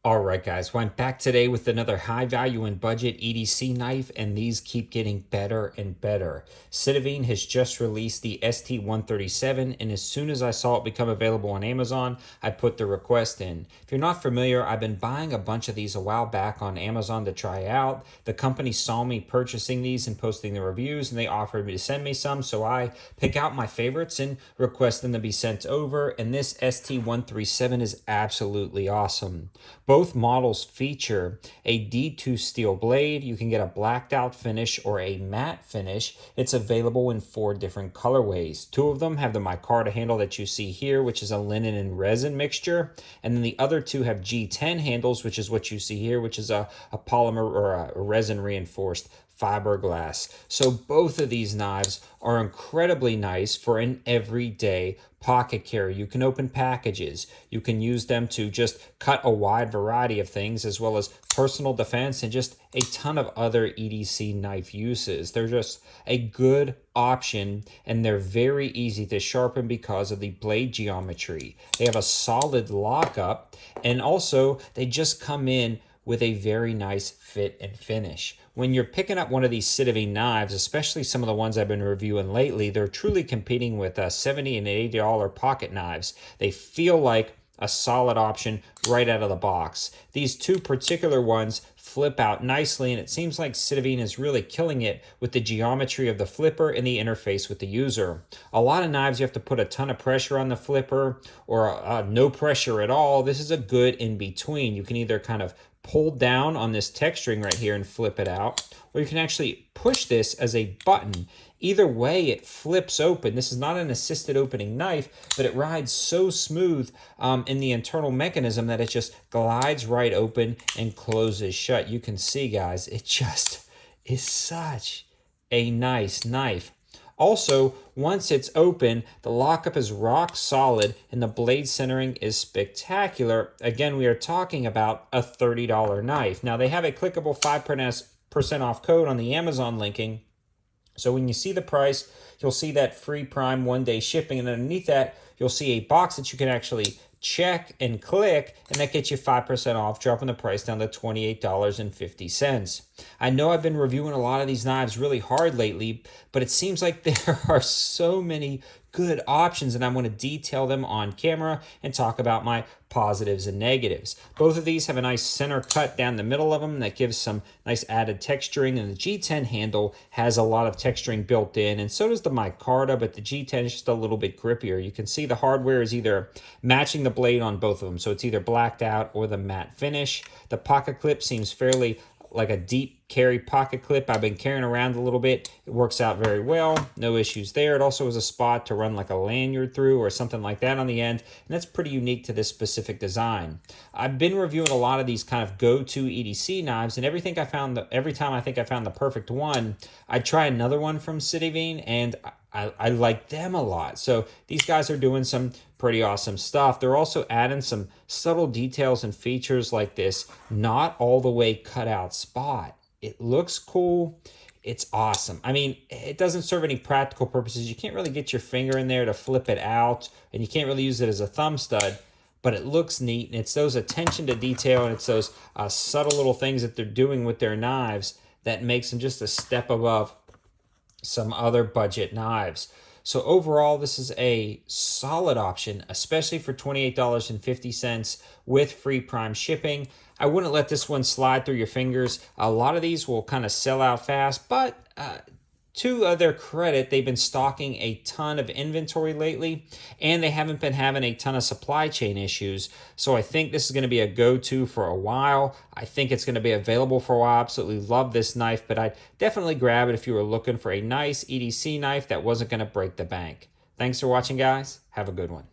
All right, guys, well, I'm back today with another high value and budget EDC knife, and these keep getting better and better. Sitivien has just released the ST137, and as soon as I saw it become available on Amazon, I put the request in. If you're not familiar, I've been buying a bunch of these a while back on Amazon to try out. The company saw me purchasing these and posting the reviews, and they offered me to send me some, so I pick out my favorites and request them to be sent over, and this ST137 is absolutely awesome. Both models feature a D2 steel blade. You can get a blacked out finish or a matte finish. It's available in 4 different colorways. 2 of them have the micarta handle that you see here, which is a linen and resin mixture. And then the other 2 have G10 handles, which is what you see here, which is a polymer or a resin reinforced fiberglass. So both of these knives are incredibly nice for an everyday pocket carry. You can open packages. You can use them to just cut a wide variety of things, as well as personal defense and just a ton of other EDC knife uses. They're just a good option, and they're very easy to sharpen because of the blade geometry. They have a solid lockup, and also they just come in with a very nice fit and finish. When you're picking up one of these Sitivien knives, especially some of the ones I've been reviewing lately, they're truly competing with $70 and $80 pocket knives. They feel like a solid option right out of the box. These 2 particular ones flip out nicely, and it seems like Sitivien is really killing it with the geometry of the flipper and the interface with the user. A lot of knives you have to put a ton of pressure on the flipper or no pressure at all. This is a good in between. You can either kind of pull down on this texturing right here and flip it out, or you can actually push this as a button. Either way, it flips open. This is not an assisted opening knife, but it rides so smooth in the internal mechanism that it just glides right open and closes shut. You can see, guys, it just is such a nice knife. Also, once it's open, the lockup is rock solid and the blade centering is spectacular. Again, we are talking about a $30 knife. Now, they have a clickable 5% off code on the Amazon linking. So when you see the price, you'll see that free Prime 1-day shipping, and underneath that, you'll see a box that you can actually check and click, and that gets you 5% off, dropping the price down to $28.50. I know I've been reviewing a lot of these knives really hard lately, but it seems like there are so many good options, and I want to detail them on camera and talk about my positives and negatives. Both of these have a nice center cut down the middle of them that gives some nice added texturing, and the G10 handle has a lot of texturing built in, and so does the micarta, but the G10 is just a little bit grippier. You can see the hardware is either matching the blade on both of them, so it's either blacked out or the matte finish. The pocket clip seems fairly like a deep carry pocket clip I've been carrying around a little bit. It works out very well. No issues there. It also has a spot to run like a lanyard through or something like that on the end, and that's pretty unique to this specific design. I've been reviewing a lot of these kind of go-to EDC knives, and every time I think I found the perfect one, I try another one from Sitivien, and I like them a lot. So these guys are doing some pretty awesome stuff. They're also adding some subtle details and features like this not all the way cut out spot. It looks cool. It's awesome. I mean, it doesn't serve any practical purposes. You can't really get your finger in there to flip it out, and you can't really use it as a thumb stud, but it looks neat, and it's those attention to detail, and it's those subtle little things that they're doing with their knives that makes them just a step above some other budget knives. So overall, this is a solid option, especially for $28.50 with free Prime shipping. I wouldn't let this one slide through your fingers. A lot of these will kind of sell out fast, but to their credit, they've been stocking a ton of inventory lately, and they haven't been having a ton of supply chain issues. So I think this is going to be a go-to for a while. I think it's going to be available for a while. Absolutely love this knife, but I'd definitely grab it if you were looking for a nice EDC knife that wasn't going to break the bank. Thanks for watching, guys. Have a good one.